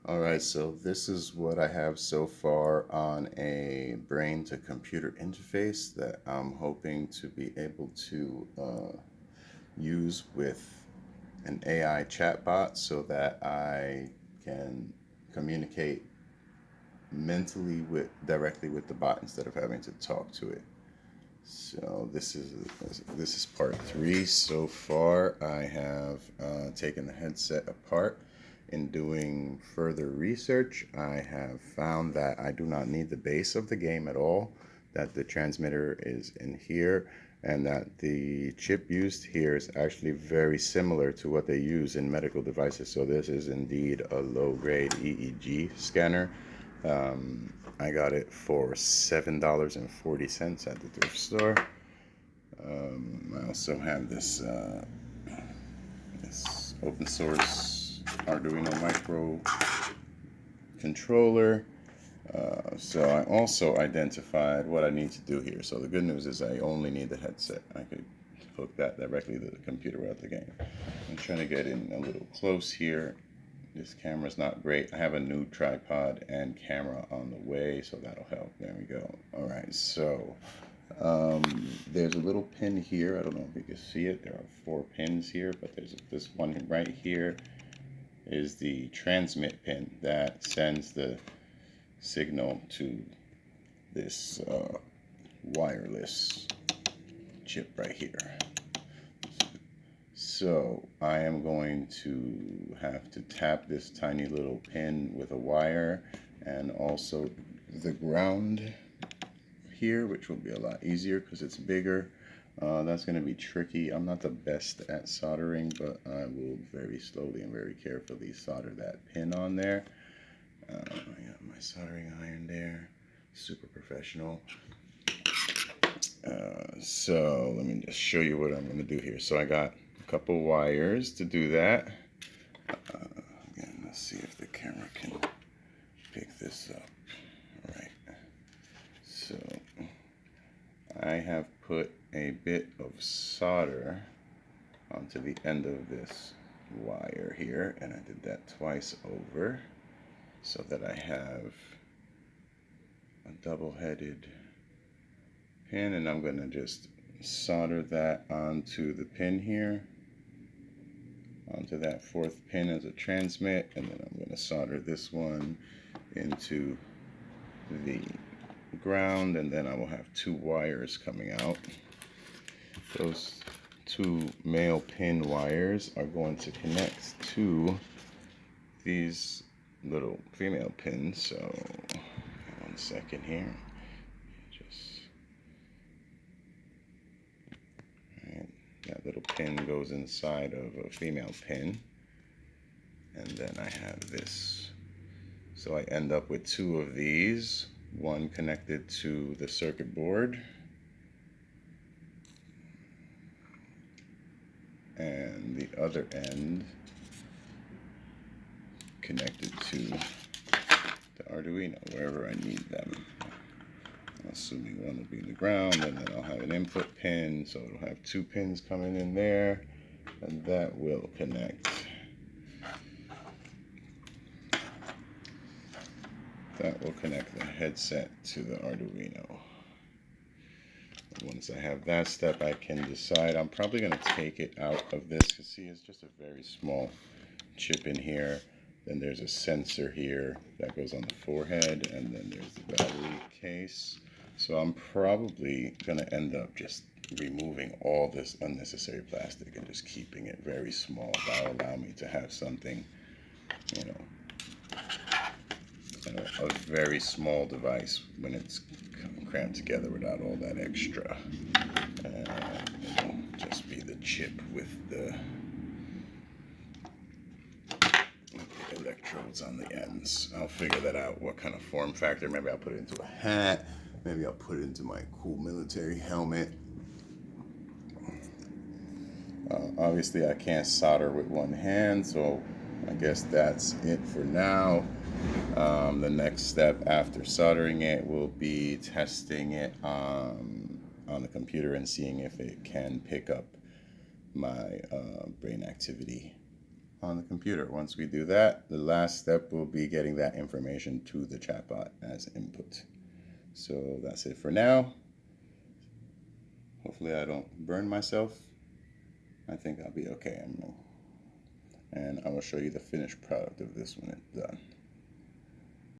All right, so this is what I have so far on a brain to computer interface that I'm hoping to be able to use with an AI chatbot so that I can communicate mentally with directly with the bot instead of having to talk to it. So this is part three. So far, I have taken the headset apart. In doing further research, I have found that I do not need the base of the game at all. That the transmitter is in here, and that the chip used here is actually very similar to what they use in medical devices. So this is indeed a low-grade EEG scanner. I got it for $7.40 at the thrift store. I also have this open source Arduino micro controller. So I also identified what I need to do here. So the good news is I only need the headset. I could hook that directly to the computer without the game. I'm trying to get in a little close here. This camera's not great. I have a new tripod and camera on the way, so that'll help. There we go. All right, so there's a little pin here. I don't know if you can see it. There are 4 pins here, but there's this one right here is the transmit pin that sends the signal to this wireless chip right here. So I am going to have to tap this tiny little pin with a wire and also the ground here, which will be a lot easier because it's bigger. That's going to be tricky. I'm not the best at soldering, but I will very slowly and very carefully solder that pin on there. I got my soldering iron there. Super professional. So let me just show you what I'm going to do here. So I got a couple wires to do that. Again, let's see if the camera can pick this up. All right. So I have put a bit of solder onto the end of this wire here, and I did that twice over so that I have a double-headed pin, and I'm going to just solder that onto the pin here, onto that 4th pin as a transmit, and then I'm going to solder this one into the ground, and then I will have 2 wires coming out. Those 2 male pin wires are going to connect to these little female pins. So 1 second here. Just right, that little pin goes inside of a female pin, and then I have this. So I end up with 2 of these, one connected to the circuit board and the other end connected to the Arduino, wherever I need them. Assuming one will be in the ground, and then I'll have an input pin, so it'll have 2 pins coming in there, and that will connect. That will connect the headset to the Arduino. Once I have that step, I can decide. I'm probably going to take it out of this because, see, it's just a very small chip in here. Then there's a sensor here that goes on the forehead, and then there's the battery case. So I'm probably going to end up just removing all this unnecessary plastic and just keeping it very small. That'll allow me to have something, you know, a very small device when it's crammed together without all that extra. It'll just be the chip with the electrodes on the ends. I'll figure that out, what kind of form factor. Maybe I'll put it into a hat. Maybe I'll put it into my cool military helmet. Obviously, I can't solder with one hand, so I guess that's it for now. The next step after soldering it will be testing it on the computer and seeing if it can pick up my brain activity on the computer. Once we do that, the last step will be getting that information to the chatbot as input. So that's it for now. Hopefully I don't burn myself. I think I'll be okay. And I will show you the finished product of this when it's done.